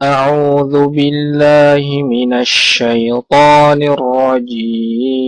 أعوذ بالله من الشيطان الرجيم.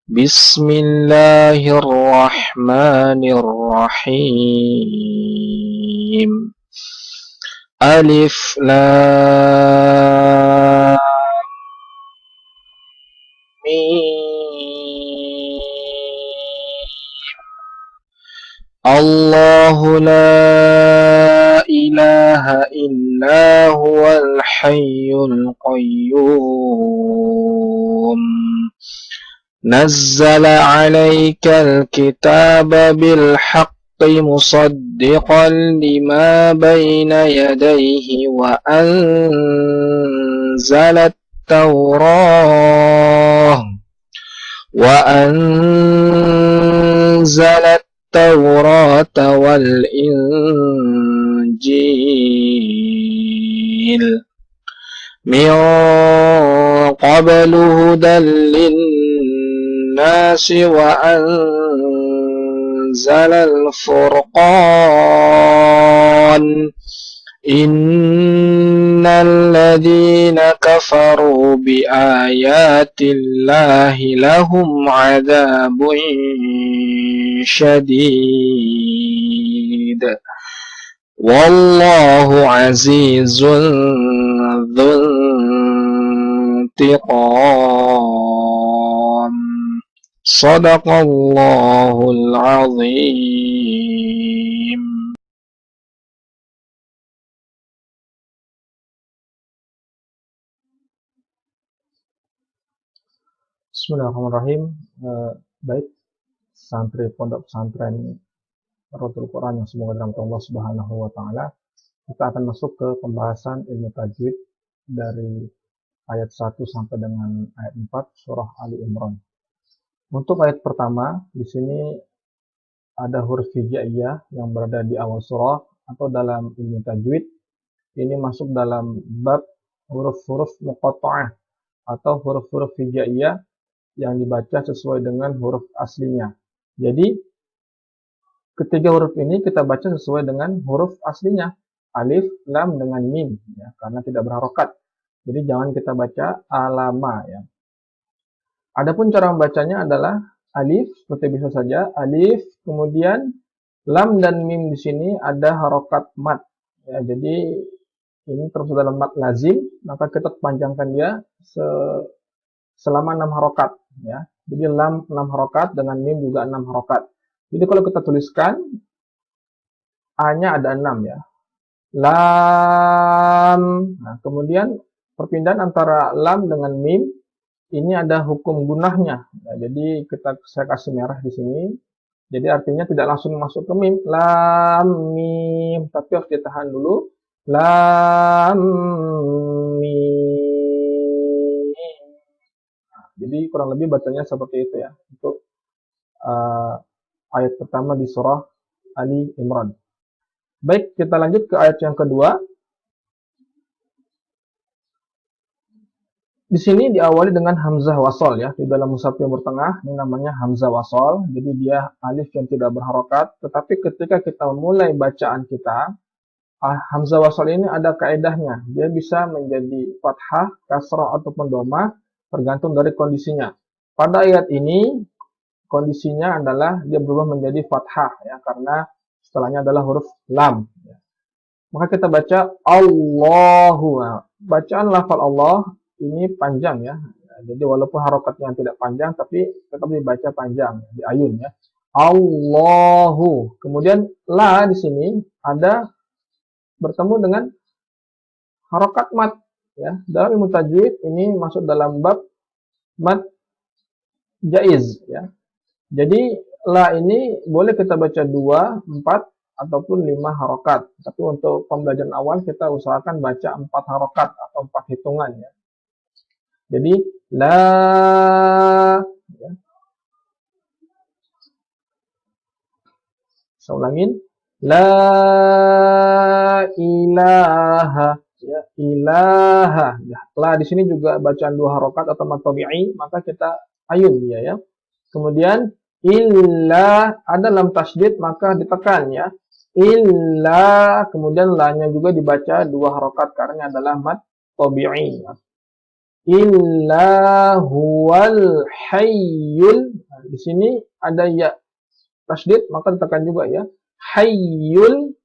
بسم الله الرحمن الرحيم. ألف لام ميم. الله لا إله إلا هو الحي القيوم. نزل عليك الكتاب بالحق مصدقا لما بين يديه وأنزل التوراة والإنجيل من قبل هدى للناس وأنزل الفرقان. إن الذين كفروا بآيات الله لهم عذاب شديد والله عزيز ذو انتقام. صدق الله العظيم. Bismillahirrahmanirrahim. Baik, santri pondok pesantren Rotul Quran yang semoga dirahmati Allah Subhanahu wa taala. Kita akan masuk ke pembahasan ilmu tajwid dari ayat 1 sampai dengan ayat 4 surah Ali Imran. Untuk ayat pertama, di sini ada huruf hijaiyah yang berada di awal surah atau dalam ilmu tajwid. Ini masuk dalam bab huruf-huruf muqatta'ah atau huruf-huruf hijaiyah yang dibaca sesuai dengan huruf aslinya. Jadi, ketiga huruf ini kita baca sesuai dengan huruf aslinya. Alif, lam, dengan mim, ya, karena tidak berharokat. Jadi, jangan kita baca alama. Ya. Adapun cara membacanya adalah alif, seperti biasa saja. Alif, kemudian lam dan mim di sini ada harokat mat. Ya, jadi, ini terus dalam mat lazim, maka kita panjangkan dia selama 6 harokat. Ya. Jadi lam 6 harokat, dengan mim juga 6 harokat. Jadi kalau kita tuliskan, A-nya ada 6 ya. Lam. Nah, kemudian perpindahan antara lam dengan mim, ini ada hukum gunahnya. Ya, jadi saya kasih merah di sini. Jadi artinya tidak langsung masuk ke mim. Lam, mim. Tapi harus ditahan dulu. Lam, mim. Jadi kurang lebih bacanya seperti itu ya untuk ayat pertama di surah Ali Imran. Baik, kita lanjut ke ayat yang kedua. Di sini diawali dengan hamzah wasol ya. Di dalam mushaf Timur Tengah ini namanya hamzah wasol. Jadi dia alif yang tidak berharokat. Tetapi ketika kita memulai bacaan kita, hamzah wasol ini ada kaedahnya. Dia bisa menjadi fathah, kasrah ataupun dhamma tergantung dari kondisinya. Pada ayat ini kondisinya adalah dia berubah menjadi fathah ya, karena setelahnya adalah huruf lam. Ya. Maka kita baca Allahu. Nah, bacaan lafal Allah ini panjang ya. Jadi walaupun harokatnya tidak panjang, tapi tetap dibaca panjang, di ayun ya. Allahu. Kemudian la di sini ada bertemu dengan harokat mat. Ya, dalam ilmu tajwid ini masuk dalam bab mat jaiz ya. Jadi la ini boleh kita baca 2, 4 ataupun 5 harokat. Tapi untuk pembelajaran awal kita usahakan baca 4 harokat atau 4 hitungan ya. Jadi la ya. Saya ulangin la ilaha ya, ilaha. Ya, la di sini juga bacaan 2 harokat atau mat tabi'i, maka kita ayun dia ya. Kemudian illa ada lam tasydid maka ditekan ya. illa, kemudian la-nya juga dibaca 2 harokat karena adalah mad tabi'i. Illa huwal hayyul. Nah, di sini ada ya tasydid, maka ditekan juga ya. Hayyul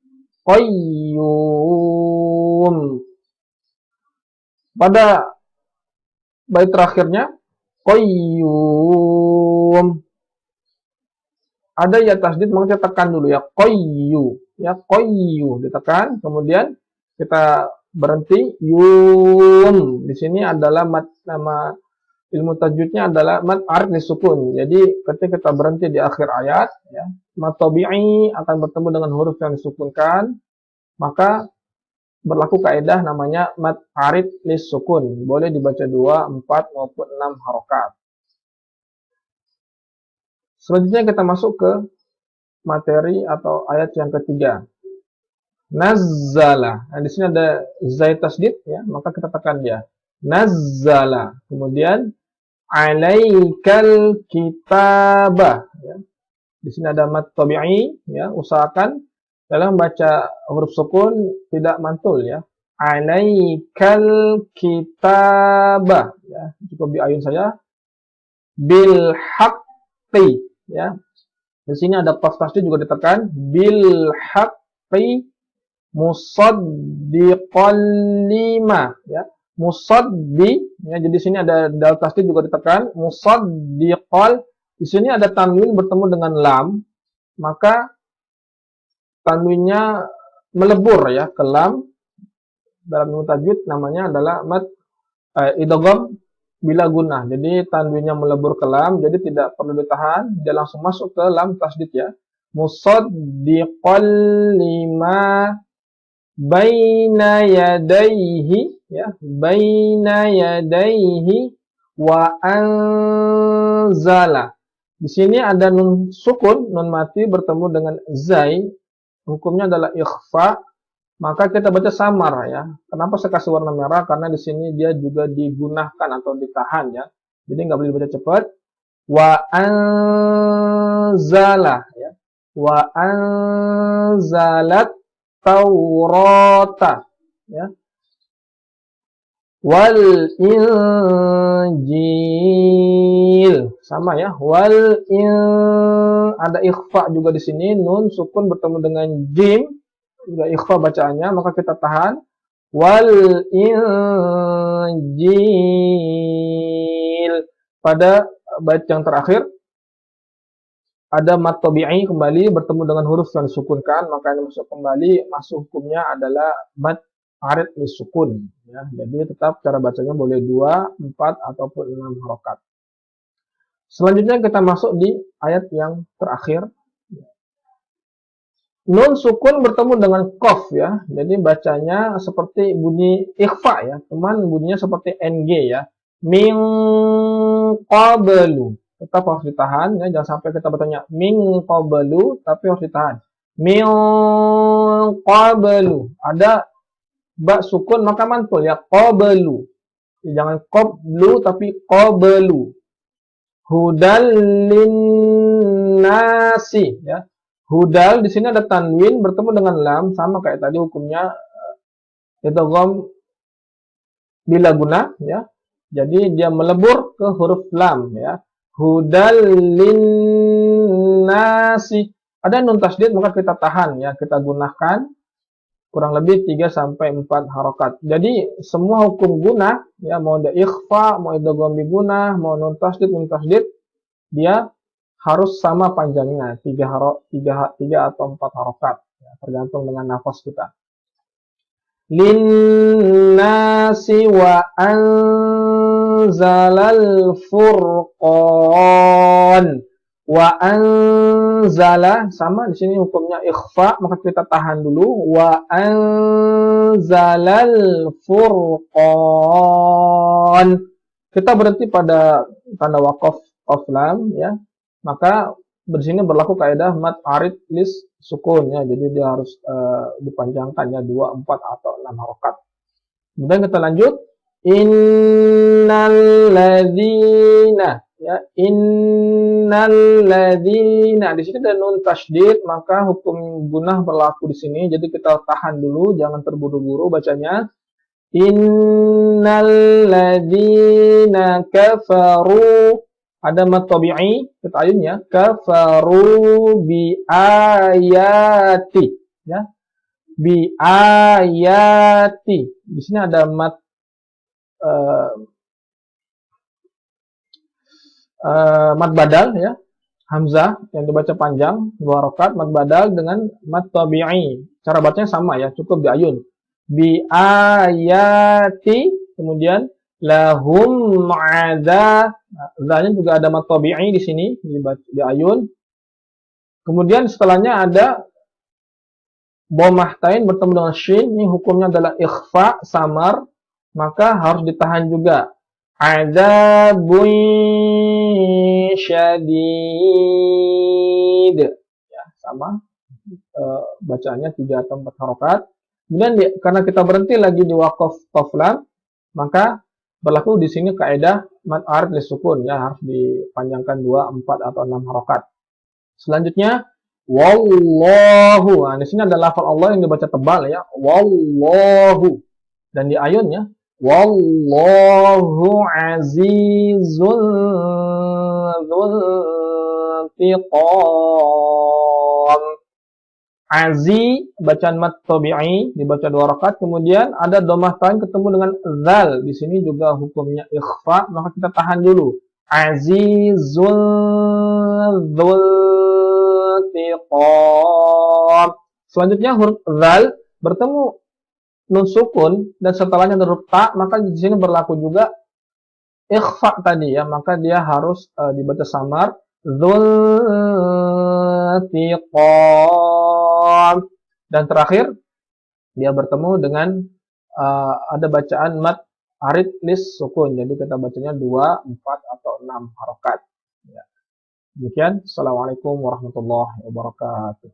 qayyum. Pada bait terakhirnya qayyum. Ada ya tasydid, maka kita tekan dulu ya, qayyu, ya qayyu ditekan, kemudian kita berhenti yum. Di sini adalah nama ilmu tajwidnya adalah mad arid disukun. Jadi ketika kita berhenti di akhir ayat, ya, mad tabi'i akan bertemu dengan huruf yang disukunkan, maka berlaku kaidah namanya mad arid lisukun. Boleh dibaca 2, 4 maupun 6 harokat. Selanjutnya kita masuk ke materi atau ayat yang ketiga. Nazzala. Nah, di sini ada zai tasdid ya, maka kita tekan dia. Nazzala. Kemudian alaikal kitabah ya. Di sini ada mad tabi'i ya, usahakan dalam baca huruf sukun tidak mantul ya. Alaikal kitabah ya, cukup diayun saja. Bil haqqi ya. Di sini ada qaf tasdid juga ditekan bil haqqi musaddiqal lima ya. Musaddi ya, jadi di sini ada dal tasdid juga ditekan musaddiqal. Di sini ada tanwin bertemu dengan lam, maka tanwinnya melebur ya ke lam. Dalam ilmu tajwid namanya adalah mad idgham bila gunah. Jadi tanwinnya melebur ke lam, jadi tidak perlu ditahan, dia langsung masuk ke lam tasdid ya. Musaddiqal lima baina yadayhi ya, baina yadayhi wa anzala. Di sini ada nun sukun, nun mati bertemu dengan zai, hukumnya adalah ikhfa. Maka kita baca samar ya. Kenapa saya kasih warna merah? Karena di sini dia juga digunakan atau ditahan ya. Jadi nggak boleh dibaca cepat. Wa anzala ya. Wa anzalat taurata ya. Wal injil sama ya. Ada ikhfa juga di sini, nun sukun bertemu dengan jim. Juga ikhfa bacaannya, maka kita tahan. Wal injil. Pada bait yang terakhir ada mad tabi'i kembali bertemu dengan huruf yang disukunkan, maka ini masuk kembali, masuk hukumnya adalah mad arid lisukun ya. Jadi tetap cara bacanya boleh 2, 4 ataupun 6 harokat. Selanjutnya kita masuk di ayat yang terakhir. Nun sukun bertemu dengan qaf ya. Jadi bacanya seperti bunyi ikhfa ya. Cuman bunyinya seperti ng ya. Min qablu. Tetap harus ditahan ya. Jangan sampai kita bacanya min qablu tapi harus ditahan. Min qablu. Ada ba sukun maka mantul ya. Qablu. Jangan qablu tapi qablu. Hudal linnasi ya. Hudal di sini ada tanwin bertemu dengan lam, sama kayak tadi hukumnya idgham bila guna ya. Jadi dia melebur ke huruf lam ya. Hudal linnasi. Ada nun tasdid maka kita tahan ya, kita gunakan kurang lebih 3 sampai 4 harokat. Jadi semua hukum guna ya, mau ada ikhfa, mau idgham bi gunah, mau nun tasdid, dia harus sama panjangnya, 3 atau 4 harokat ya, tergantung dengan nafas kita. Linnasi wa anzalal furqan. Wa anzala sama di sini hukumnya ikhfa, maka kita tahan dulu. Wa anzalal furqan. Kita berhenti pada tanda waqaf lam ya. Maka di sini berlaku kaidah mad arid lis sukun ya. Jadi dia harus dipanjangkan ya 2, 4 atau 6 harokat. Kemudian kita lanjut. Innal ladzina ya, innal ladzina. Di sini ada nun tasydid, maka hukum gunah berlaku di sini. Jadi kita tahan dulu, jangan terburu-buru bacanya. Innal ladzina kafaru, ada mad tabi'i, kita ayunnya, kafaru bi ayati, ya. Bi ayati. Di sini ada mad mad badal, ya. Hamzah yang dibaca panjang, 2 rakaat, mad badal dengan mad tabi'i. Cara bacanya sama ya, cukup diayun. Bi ayati, kemudian lahum adza. Zanya juga ada mad tabi'i di sini, diayun. Kemudian setelahnya ada dhammah tain bertemu dengan shin, ini hukumnya adalah ikhfa, samar, maka harus ditahan juga. Adzabun syadid, ya, sama bacaannya 3 atau 4 harokat. Kemudian karena kita berhenti lagi di waqaf qaflan, maka berlaku di sini kaidah mad arid lisukun, ya, harus dipanjangkan 2, 4 atau 6 harokat. Selanjutnya wallahu. Nah, di sini ada lafal Allah yang dibaca tebal, ya, wallahu, dan di ayunnya wallahu azizun dzuntiqam. Azi, bacaan mad tabi'i, dibaca 2 rakaat. Kemudian ada dhammah tain ketemu dengan zal. Di sini juga hukumnya ikhfa, maka kita tahan dulu. Azizun dzuntiqam. Selanjutnya huruf zal bertemu nun sukun dan setelahnya huruf ta, maka di sini berlaku juga ikhfa tadi, ya, maka dia harus dibaca samar, dzuntiqam. Dan terakhir dia bertemu dengan ada bacaan mad arid lis sukun, jadi kita bacanya 2, 4 atau 6 harokat, ya. Demikian. Assalamualaikum warahmatullahi wabarakatuh.